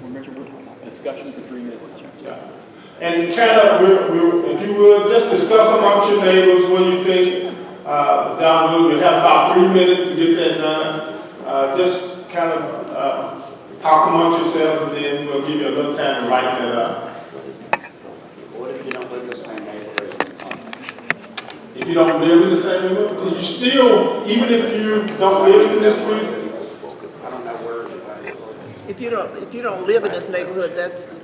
Remember, discussion for 3 minutes. Yeah. And kind of, if you would, just discuss amongst your neighbors what you think. Down the road, you have about 3 minutes to get that done. Just kind of talk amongst yourselves, and then we'll give you a little time to write that up. What if you don't live in the same neighborhood? If you don't live in the same neighborhood, because you still, even if you don't live in this neighborhood, I don't know where it is. If you don't live in this neighborhood,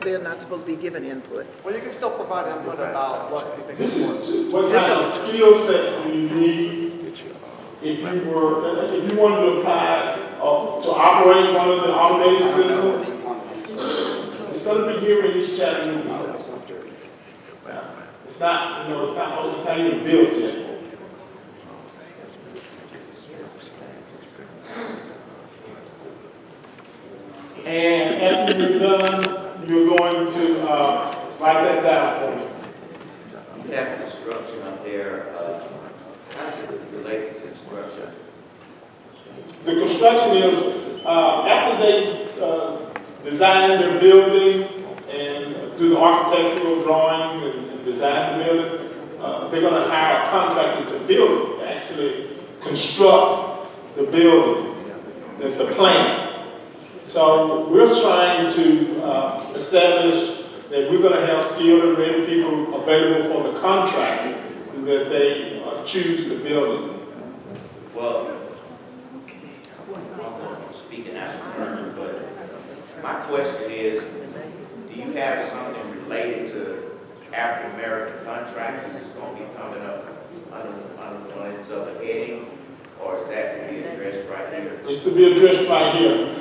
they're not supposed to be giving input. Well, you can still provide input about what you think this is important. is what kind of skill sets do you need if you wanted to apply to operate one of the automated systems. It's going to be here in this Chattanooga. It's not, it's not even built yet. And after you're done, you're going to write that down for me. You have construction up there, how does it relate to construction? The construction is, after they design their building and do the architectural drawings and design the building, they're going to hire a contractor to build it, to actually construct the building, the plant. So we're trying to establish that we're going to have skilled and ready people available for the contractor that they choose to build it. Well, I'm speaking out of turn, but my question is, do you have something related to African American contractors that's going to be coming up on its other heading, or is that to be addressed right here? It's to be addressed right here.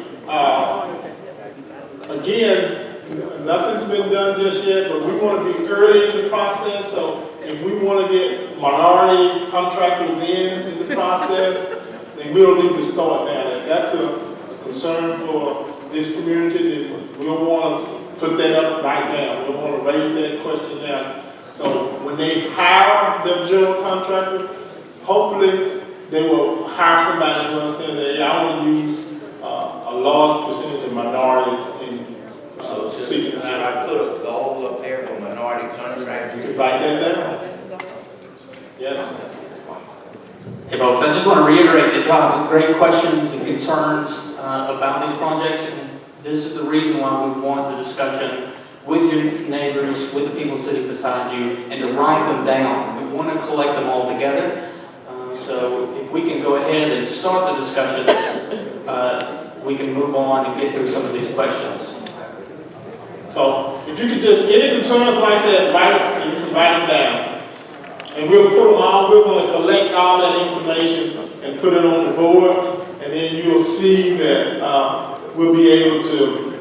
Again, nothing's been done just yet, but we want to be early in the process. So if we want to get minority contractors in the process, then we'll need to start now. If that's a concern for this community, then we'll want to put that up right now. We'll want to raise that question now. So when they hire their general contractor, hopefully they will hire somebody who understands that, hey, I want to use a large percentage of minorities in So seeking should out. I put a goal up there for minority You contractors? could write that down. Yes. Hey folks, I just want to reiterate that y'all have great questions and concerns about these projects, and this is the reason why we want the discussion with your neighbors, with the people sitting beside you, and to write them down. We want to collect them all together. So if we can go ahead and start the discussions, we can move on and get through some of these questions. So if you could just, any concerns like that, write it, you can write them down. And we'll put them all, we're going to collect all that information and put it on the board, and then you'll see that we'll be able to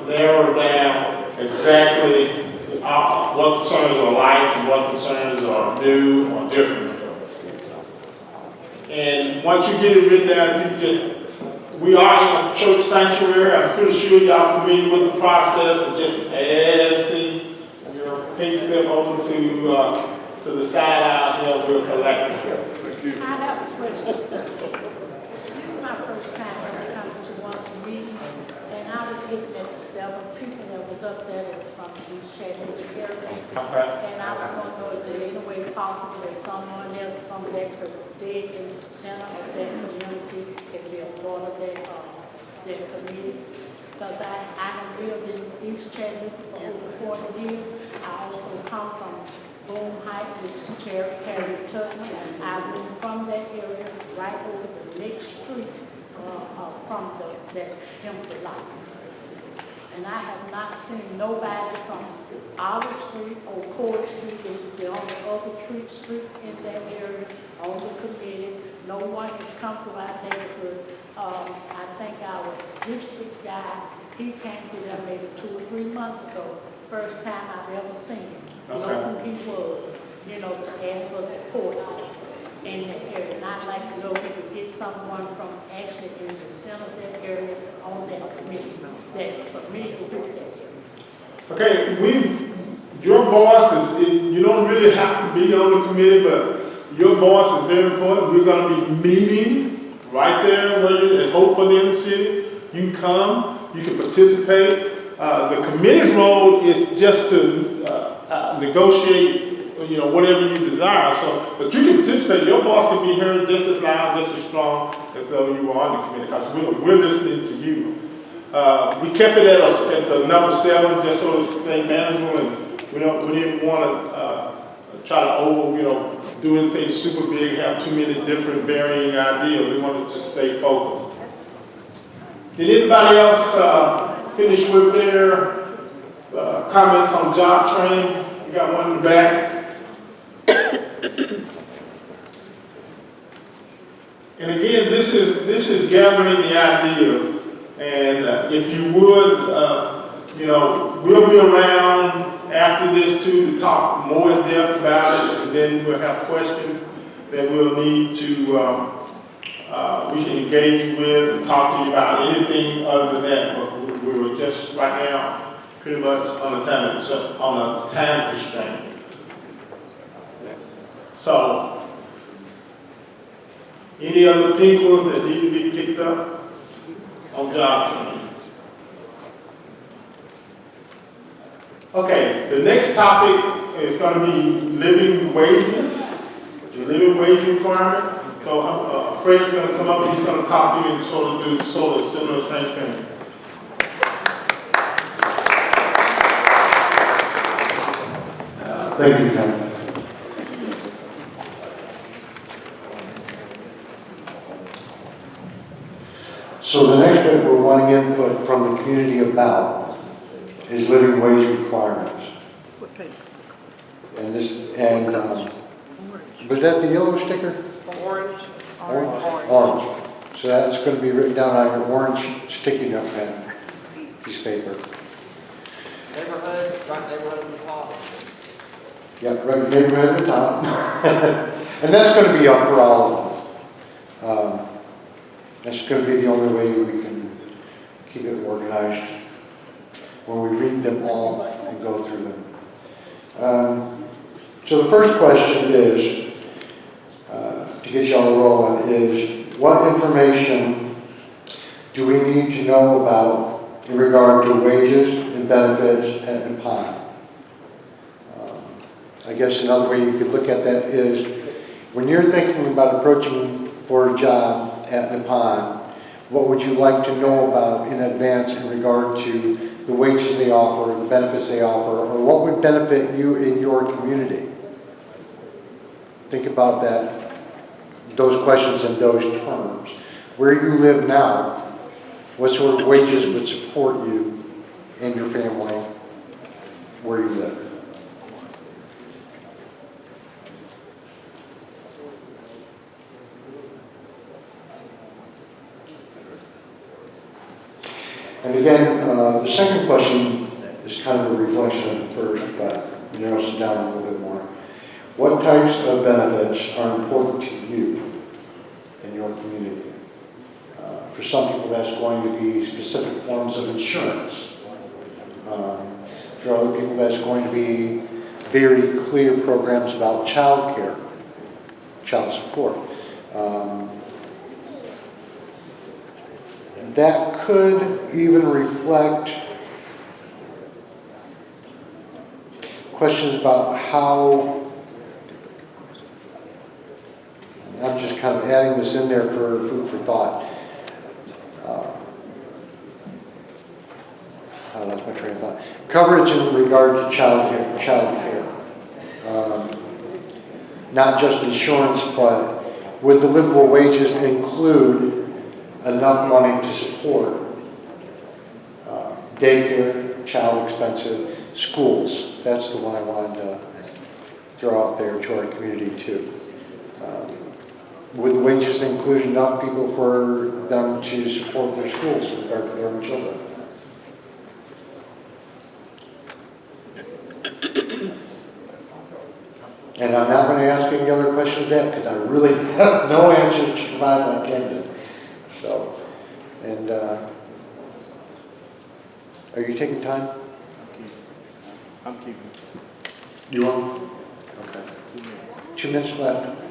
narrow down exactly what concerns are like and what concerns are new or different. And once you get it written down, we are in a church sanctuary. I'm pretty sure y'all familiar with the process of just passing your pink slip over to the side out here. We'll collect it. I have a question, sir. This is my first time ever coming to one of the meetings, and I was looking at the several people that was up there that was from the East Chattanooga area. Okay. And I was going to know, is there any way possible that someone else from that could dig in the center of that community and be a part of that community? Because I have lived in East Chattanooga for over 40 years. I also come from Boone Heights, which is Harry Tubman. I moved from that area right over the next street from that Hempel lot. And I have not seen nobody from Olive Street or Court Street, which is the only other streets in that area, on the committee. No one has come to our neighborhood. I think our district guy, he came to them maybe 2 or 3 months ago. First time I've ever seen him. Know who he was, to ask for support in that area. And I'd like to know if we could get someone from actually in the center of that area on that committee, that familiar with that area. Okay, your voice is, you don't really have to be on the committee, but your voice is very important. We're going to be meeting right there where you're at Hope for the Inner City. You can come, you can participate. The committee's role is just to negotiate, whatever you desire. So, but you can participate. Your voice can be heard just as loud, just as strong as though you were on the committee, because we're listening to you. We kept it at the number 7, just so it's stay manageable, and we didn't want to try to do anything super big, have too many different varying ideas. We wanted to stay focused. Did anybody else finish with their comments on job training? We got one in the back. And again, this is gathering the ideas. And if you would, we'll be around after this too to talk more in depth about it, and then we'll have questions that we'll need to, we can engage you with and talk to you about anything other than that. But we were just right now pretty much on a time constraint. So, any other pink ones that need to be picked up on job training? Okay, the next topic is going to be living wages, the living wage requirement. So Fred's going to come up and he's going to talk to you and sort of do similar same thing. Thank you, Ken. So the next bit we're wanting input from the community about is living wage requirements. What page? And was that the yellow sticker? Orange. Orange. So that's going to be written down on your orange sticky note pen, piece of paper. Neighborhood, right neighborhood in the top. Yep, right neighborhood at the top. And that's going to be up for all of them. That's going to be the only way we can keep it organized when we read them all and go through them. So the first question is, to get y'all rolling, is what information do we need to know about in regard to wages and benefits at Nippon? I guess another way you could look at that is, when you're thinking about approaching for a job at Nippon, what would you like to know about in advance in regard to the wages they offer, the benefits they offer, or what would benefit you in your community? Think about that, those questions in those terms. Where you live now, what sort of wages would support you and your family where you live? And again, the second question is kind of a reflection of the first, but narrows it down a little bit more. What types of benefits are important to you in your community? For some people, that's going to be specific forms of insurance. For other people, that's going to be very clear programs about child care, child support. That could even reflect questions about how, I'm just kind of adding this in there for food for thought. That's my train of thought. Coverage in regard to child care. Not just insurance, but would the livable wages include enough money to support daycare, child expenses, schools? That's the one I wanted to throw out there to our community too. Would the wages include enough people for them to support their schools with regard to their own children? And I'm not going to ask any other questions yet because I really have no answers to provide like Ken did. So, and are you taking time? I'm keeping. You want? Okay. 2 minutes left.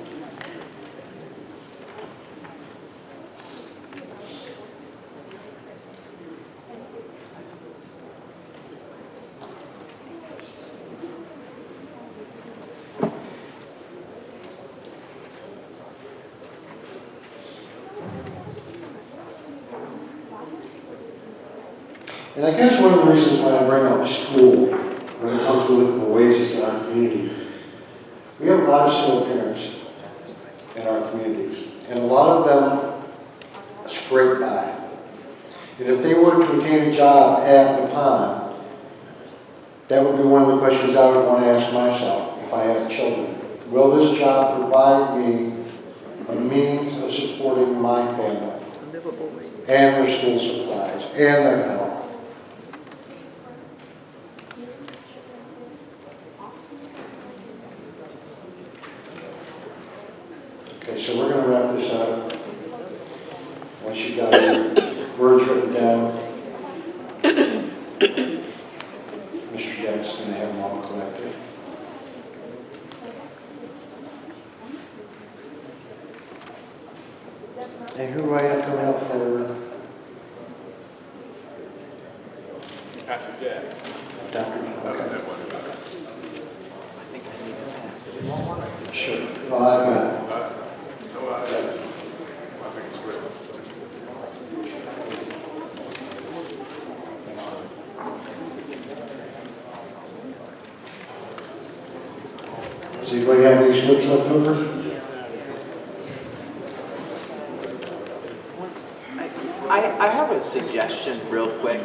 And I guess one of the reasons why I bring up school when it comes to livable wages in our community, we have a lot of single parents in our communities, and a lot of them scrape by. And if they were to obtain a job at the pond, that would be one of the questions I would want to ask myself if I had children. Will this job provide me a means of supporting my family Livable wage. and their school supplies and their health? Okay, so we're going to wrap this up. Once you've got your words written down, Mr. Jack's going to have them all collected. And who do I have coming up for Pastor Jack. Dr. Okay. Sure. Well, I've got Does anybody have any slips left over? I have a suggestion real quick.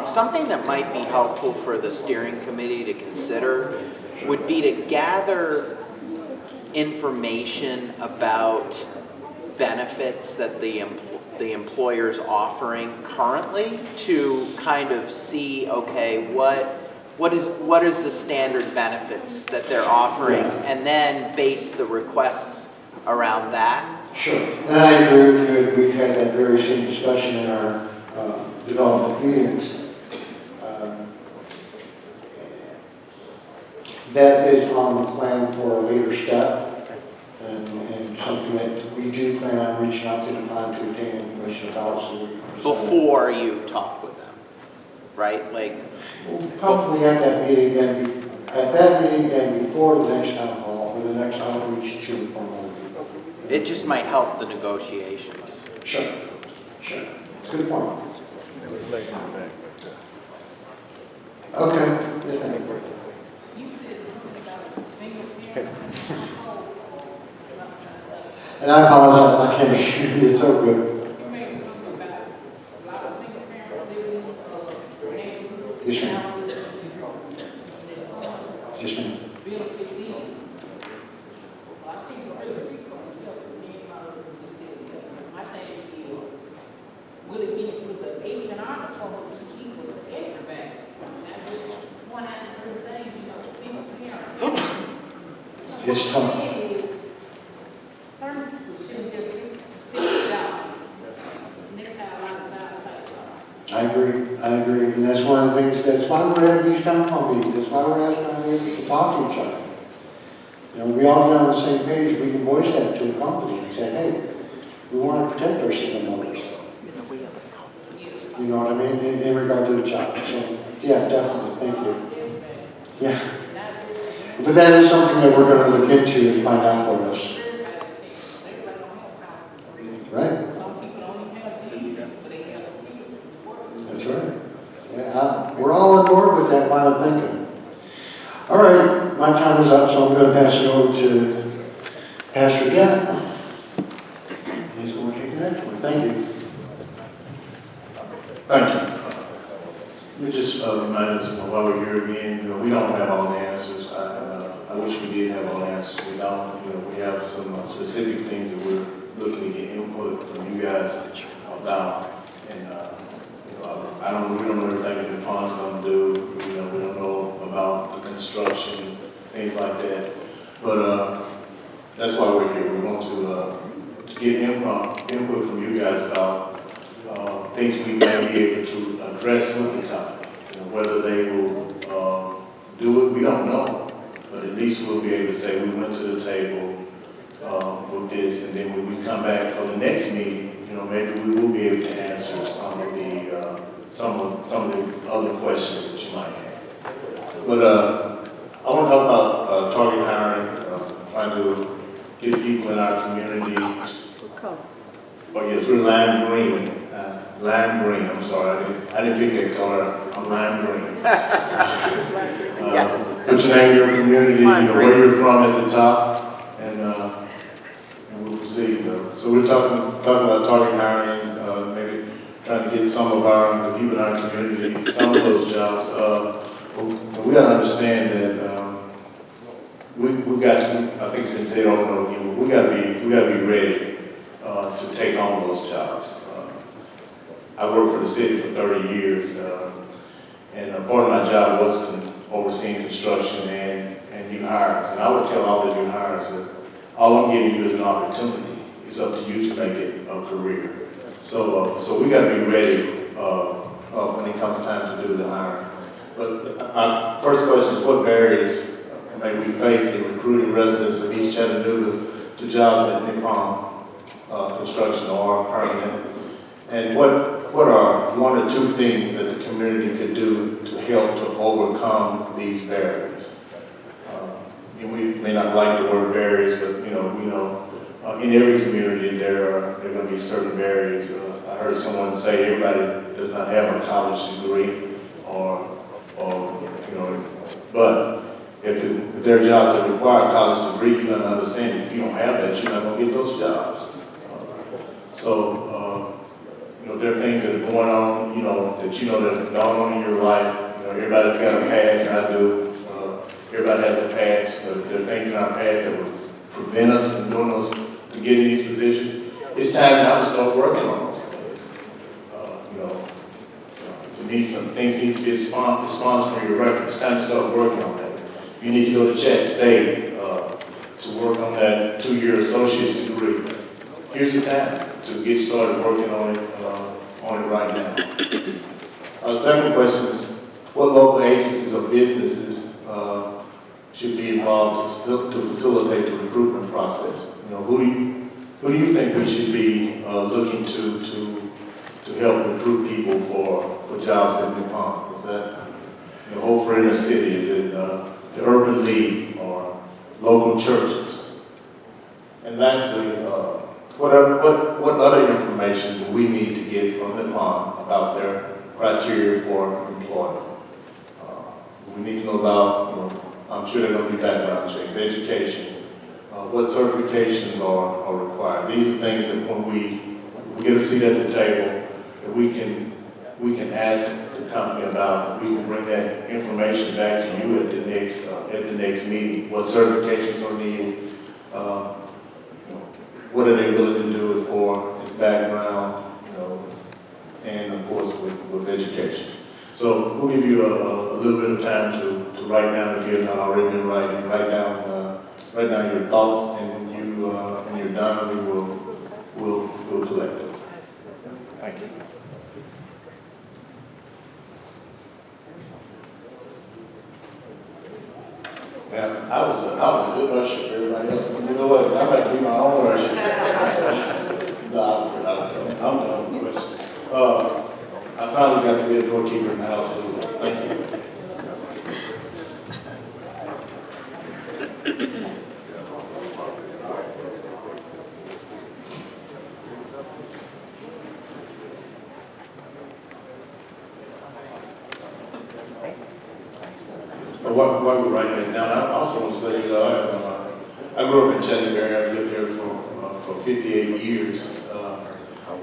Something that might be helpful for the steering committee to consider would be to gather information about benefits that the employer's offering currently to kind of see, okay, what is the standard benefits that they're offering, and then base the requests around that. Sure. And I agree with you. We've had that very same discussion in our development meetings. That is on the plan for a later step, and something that we do plan on reaching out to the pond to obtain information about. So we can present it. Before you talk with them, right? Like, Probably at that meeting and before the next town hall, or the next outreach to the formal. it just might help the negotiations. Sure. Sure. It's a good point. Okay. Yes, ma'am. And I apologize, I can't hear you, it's so good. Yes, ma'am. Yes, ma'am. It's tough. I agree, and that's one of the things, that's why we're having these town hall meetings, that's why we're asking our neighbors to talk to each other. You know, we all get on the same page, we can voice that to a company and say, hey, we want to protect our single mothers. You know what I mean, in regard to the job, so, yeah, definitely, thank you. Yeah. But that is something that we're going to look into and find out for us. Right? That's right. Yeah, we're all on board with that line of thinking. All right, my time is up, so I'm going to pass it over to Pastor Gett. He's going to take the next one. Thank you. Thank you. Let me just remind us while we're here again, we don't have all the answers. I wish we did have all the answers. We don't. We have some specific things that we're looking to get input from you guys about. And we don't know everything that the pond's going to do. We don't know about the construction, things like that. But that's why we're here. We want to get input from you guys about things we may be able to address with the company. Whether they will do it, we don't know. But at least we'll be able to say we went to the table with this, and then when we come back for the next meeting, maybe we will be able to answer some of the other questions that you might have. But I want to talk about target hiring, trying to get people in our community. Oh yes, we're lime green. lime green, I'm sorry, I didn't pick that color, I'm lime green. Put your name, your community, where you're from at the top, and we'll proceed. So we're talking about target hiring, maybe trying to get some of the people in our community, some of those jobs. But we got to understand that we've got to, I think it's been said over and over again, but we got to be ready to take on those jobs. I worked for the city for 30 years, and part of my job was overseeing construction and new hires. And I would tell all the new hires that all I'm giving you is an opportunity. It's up to you to make it a career. So we got to be ready when it comes time to do the hiring. But my first question is, what barriers may we face in recruiting residents of East Chattanooga to jobs at Nippon Construction or permanent? And what are one or two things that the community could do to help to overcome these barriers? We may not like the word barriers, but we know in every community there are going to be certain barriers. I heard someone say everybody does not have a college degree, but if there are jobs that require a college degree, you're going to understand if you don't have that, you're not going to get those jobs. There are things that are going on, that that have gone on in your life. Everybody's got a past, and I do. Everybody has a past, but if there are things in our past that would prevent us from doing those, to get in these positions, it's time now to start working on those things. If you need some things need to be expunged from your record, it's time to start working on that. You need to go to Chat State to work on that 2-year associate's degree. Here's the time to get started working on it right now. The second question is, what local agencies or businesses should be involved to facilitate the recruitment process? Who do you think we should be looking to help recruit people for jobs at Nippon? Is that Hope for Inner City? Is it the Urban League or local churches? And lastly, what other information do we need to get from Nippon about their criteria for employment? We need to know about, I'm sure there are going to be background checks, education, what certifications are required. These are things that when we get a seat at the table, that we can ask the company about. We can bring that information back to you at the next meeting. What certifications are needed? What are they willing to do as far as background, and of course with education. So we'll give you a little bit of time to write down, if you have not already been writing, write down your thoughts, and when you're done, we'll collect them. Thank you. Yeah, I was a good usher for everybody else. You know what? I'm about to be my own usher. I'm done with questions. I finally got to be a doorkeeper in the house. Thank you. While we're writing this down, I also want to say, I grew up in Chattanooga area. I've lived here for 58 years.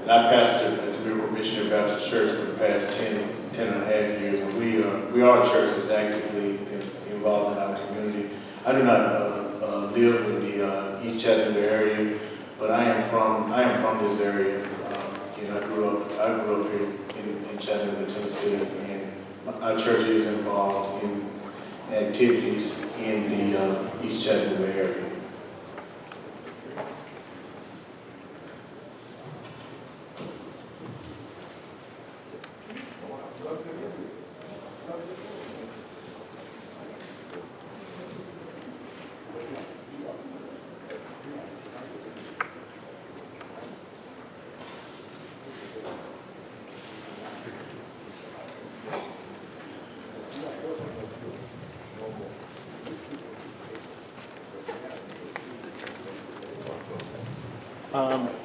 And I pastored at the Miracle Missionary Baptist Church for the past 10 and a half years. And we are a church that's actively involved in our community. I do not live in the East Chattanooga area, but I am from this area. I grew up here in Chattanooga, Tennessee, and our church is involved in activities in the East Chattanooga area.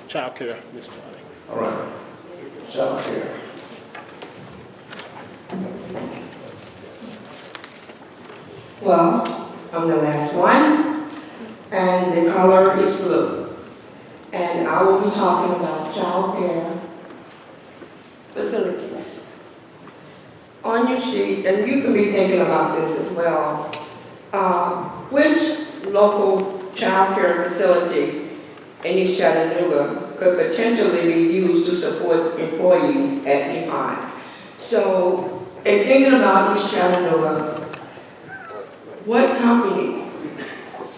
Child care, Ms. Bonnie. All right. child care. Well, I'm the last one, and the color is blue. And I will be talking about child care facilities. On your sheet, and you can be thinking about this as well, which local child care facility in East Chattanooga could potentially be used to support employees at Nippon? So, in thinking about East Chattanooga, what companies,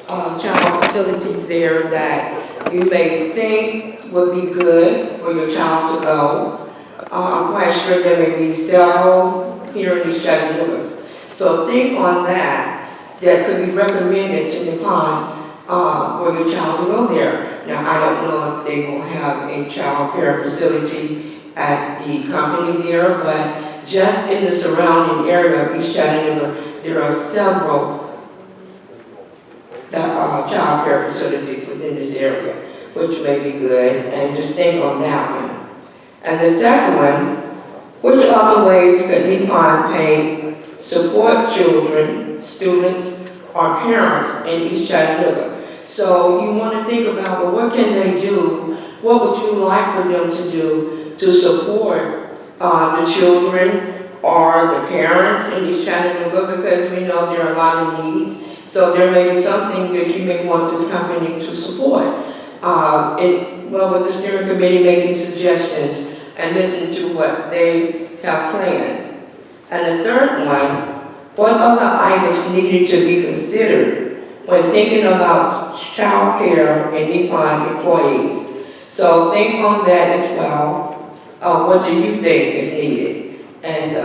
child facilities there that you may think would be good for your child to go? I'm quite sure there may be several here in East Chattanooga. So think on that could be recommended to Nippon for your child to go there. Now, I don't know if they will have a child care facility at the company there, but just in the surrounding area of East Chattanooga, there are several child care facilities within this area, which may be good, and just think on that one. And the second one, which other ways could Nippon Pay support children, students, or parents in East Chattanooga? So you want to think about, well, what can they do? What would you like for them to do to support the children or the parents in East Chattanooga? Because we know there are a lot of needs. So there may be some things that you may want this company to support. With the steering committee making suggestions and listen to what they have planned. And the third one, what other items needed to be considered when thinking about child care and Nippon employees? So think on that as well. What do you think is needed? And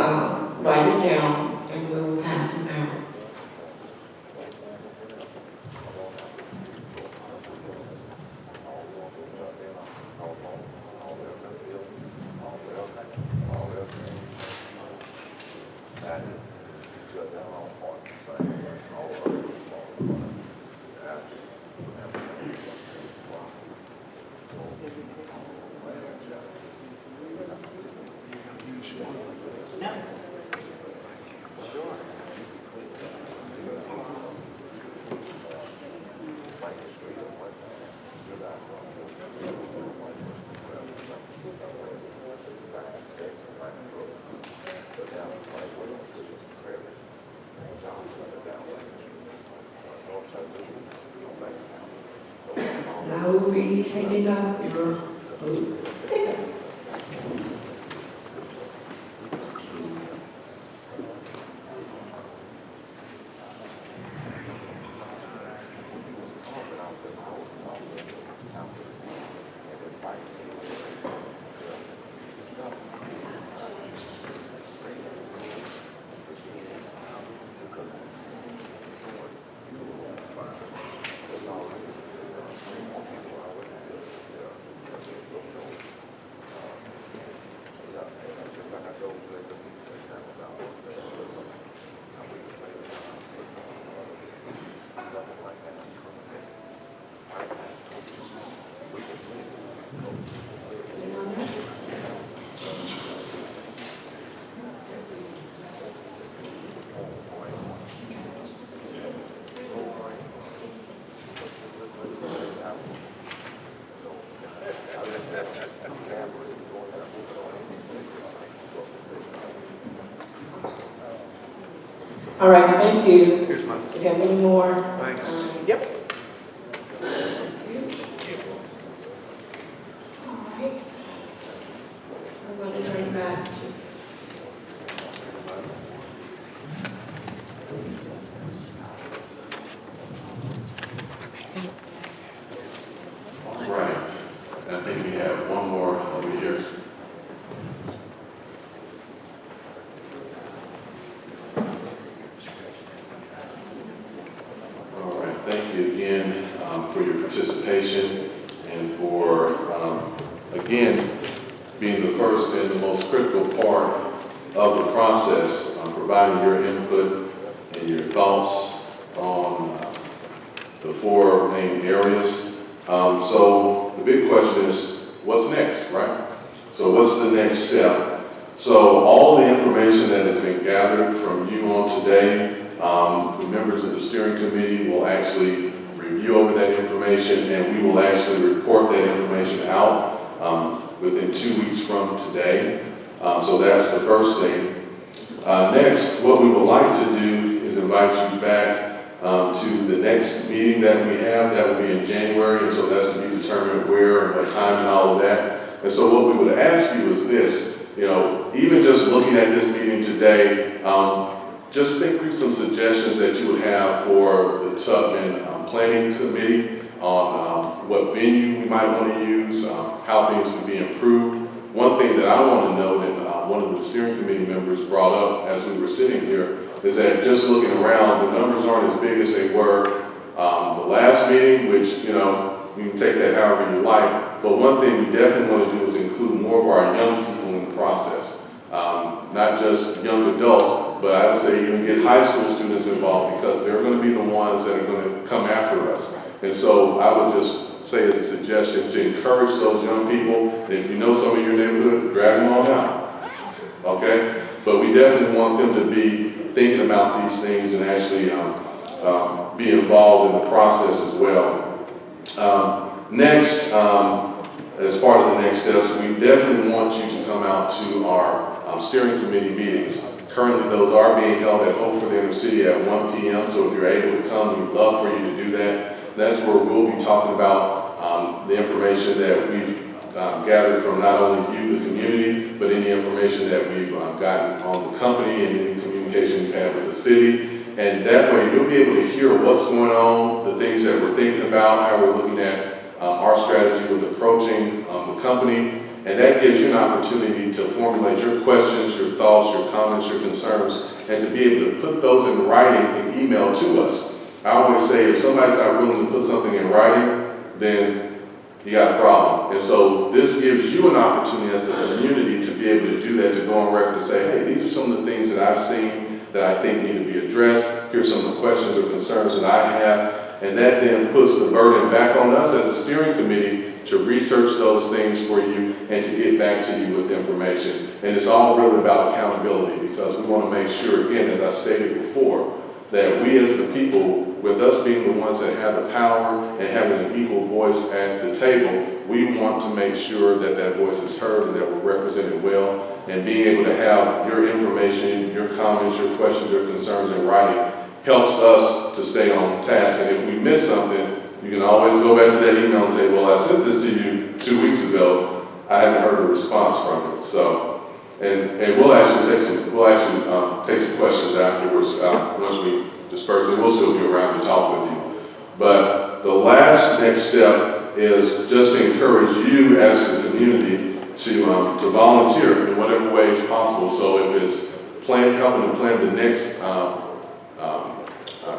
write it down and we'll pass them out. Now we'll be taking up your sticker. All right, thank you. Here's mine. Do you have any more? Thanks. Yep. All right. I'm going to turn it back to. Right. And I think we have one more over here. All right. Thank you again for your participation and for, again, being the first and the most critical part of the process, providing your input and your thoughts on the four main areas. So the big question is, what's next, right? So what's the next step? So all the information that has been gathered from you on today, the members of the steering committee will actually review over that information, and we will actually report that information out within 2 weeks from today. So that's the first thing. Next, what we would like to do is invite you back to the next meeting that we have. That will be in January, and so that's to be determined where and what time and all of that. And so what we would ask you is this, even just looking at this meeting today, just think through some suggestions that you would have for the Tubman Planning Committee on what venue we might want to use, how things can be improved. One thing that I want to note, and one of the steering committee members brought up as we were sitting here, is that just looking around, the numbers aren't as big as they were the last meeting, which, you can take that however you like. But one thing we definitely want to do is include more of our young people in the process. Not just young adults, but I would say even get high school students involved, because they're going to be the ones that are going to come after us. And so I would just say as a suggestion to encourage those young people, and if you know some of your neighborhood, drag them on out, okay? But we definitely want them to be thinking about these things and actually be involved in the process as well. Next, as part of the next steps, we definitely want you to come out to our steering committee meetings. Currently, those are being held at Hope for the Inner City at 1 p.m., so if you're able to come, we'd love for you to do that. That's where we'll be talking about the information that we've gathered from not only you, the community, but any information that we've gotten on the company and any communication we've had with the city. And that way, you'll be able to hear what's going on, the things that we're thinking about, how we're looking at our strategy with approaching the company. And that gives you an opportunity to formulate your questions, your thoughts, your comments, your concerns, and to be able to put those in writing and email to us. I always say, if somebody's not willing to put something in writing, then you got a problem. And so this gives you an opportunity as a community to be able to do that, to go on record and say, hey, these are some of the things that I've seen that I think need to be addressed. Here's some of the questions or concerns that I have. And that then puts the burden back on us as a steering committee to research those things for you and to get back to you with information. And it's all really about accountability, because we want to make sure, again, as I stated before, that we as the people, with us being the ones that have the power and having an equal voice at the table, we want to make sure that that voice is heard and that we're represented well. And being able to have your information, your comments, your questions, your concerns in writing helps us to stay on task. And if we miss something, you can always go back to that email and say, well, I sent this to you 2 weeks ago. I haven't heard a response from it. So, and we'll actually take some questions afterwards once we disperse, and we'll still be around to talk with you. But the last next step is just to encourage you as the community to volunteer in whatever way is possible. So if it's helping to plan the next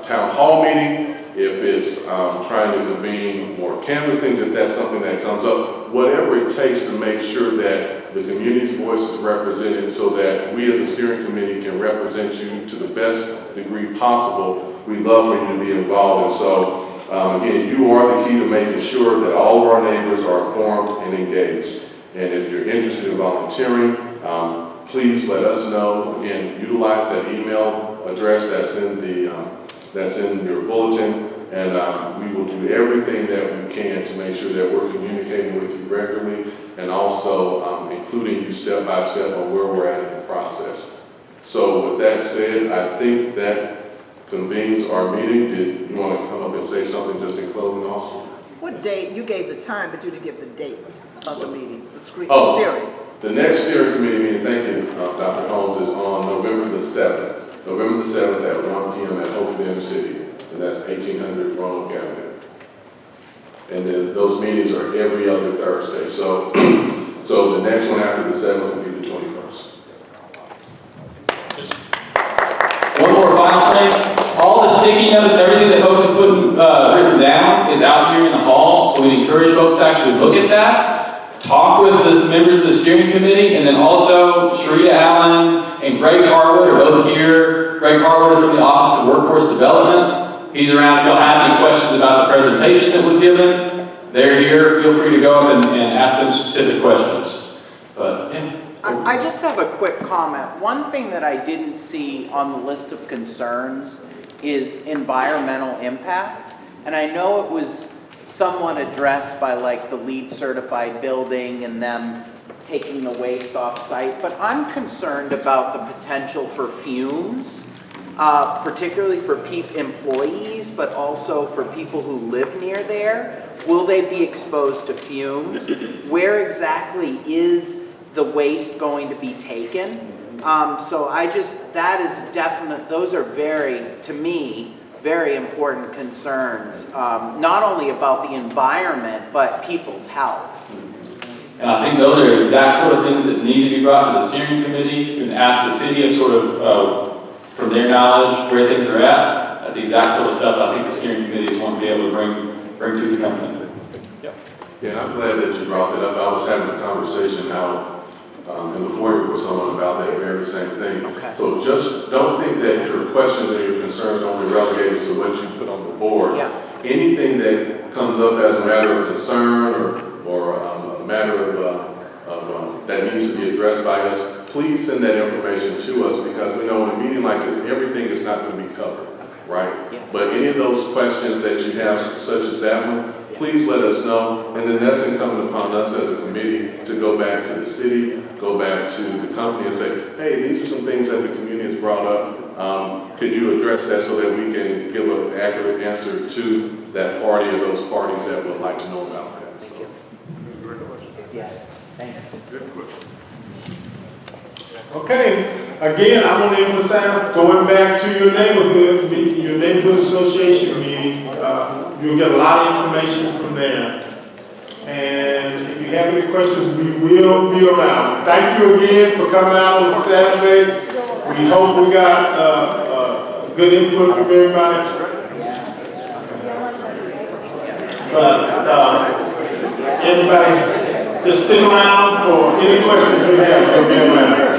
town hall meeting, if it's trying to convene more canvassings, if that's something that comes up, whatever it takes to make sure that the community's voice is represented so that we as a steering committee can represent you to the best degree possible, we'd love for you to be involved. And so, again, you are the key to making sure that all of our neighbors are informed and engaged. And if you're interested in volunteering, please let us know. Again, utilize that email address that's in your bulletin, and we will do everything that we can to make sure that we're communicating with you regularly, and also including you step by step on where we're at in the process. So with that said, I think that convenes our meeting. Did you want to come up and say something just in closing also? What date? You gave the time, but you didn't give the date of the meeting, the steering. The next steering committee meeting, thank you, Dr. Holmes, is on November the 7th. November the 7th at 1 p.m. at Hope for the Inner City, and that's 1800 Roanoke Avenue. And then those meetings are every other Thursday. So, so the next one after the 7th will be the 21st. One more final thing. All the sticky notes, everything that folks have put written down is out here in the hall. So we encourage folks to actually look at that, talk with the members of the steering committee, and then also Sharita Allen and Greg Harwood are both here. Greg Harwood is from the Office of Workforce Development. He's around if y'all have any questions about the presentation that was given. They're here. Feel free to go up and ask them specific questions. But, yeah. I just have a quick comment. One thing that I didn't see on the list of concerns is environmental impact. And I know it was somewhat addressed by like the LEED certified building and them taking the waste off site, but I'm concerned about the potential for fumes, particularly for employees, but also for people who live near there. Will they be exposed to fumes? Where exactly is the waste going to be taken? So that is definite, those are to me, very important concerns, not only about the environment, but people's health. And I think those are the exact sort of things that need to be brought to the steering committee and ask the city of sort of, from their knowledge, where things are at. That's the exact sort of stuff I think the steering committee is going to be able to bring to the company. Yep. Yeah, and I'm glad that you brought that up. I was having a conversation out in the foyer with someone about that very same thing. Okay. So just don't think that your questions and your concerns are only relegated to what you put on the board. Yeah. Anything that comes up as a matter of concern or a matter of that needs to be addressed by us, please send that information to us, because we know in a meeting like this, everything is not going to be covered, right? Yeah. But any of those questions that you have, such as that one, please let us know, and then that's incumbent upon us as a committee to go back to the city, go back to the company and say, hey, these are some things that the community has brought up. Could you address that so that we can give an accurate answer to that party or those parties that would like to know about that? So. Yeah, thanks. Okay, again, I want to emphasize, going back to your neighborhood association meetings, you'll get a lot of information from there. And if you have any questions, we will be around. Thank you again for coming out on Saturday. We hope we got good input from everybody. But everybody, just stick around for any questions you have. We'll be around.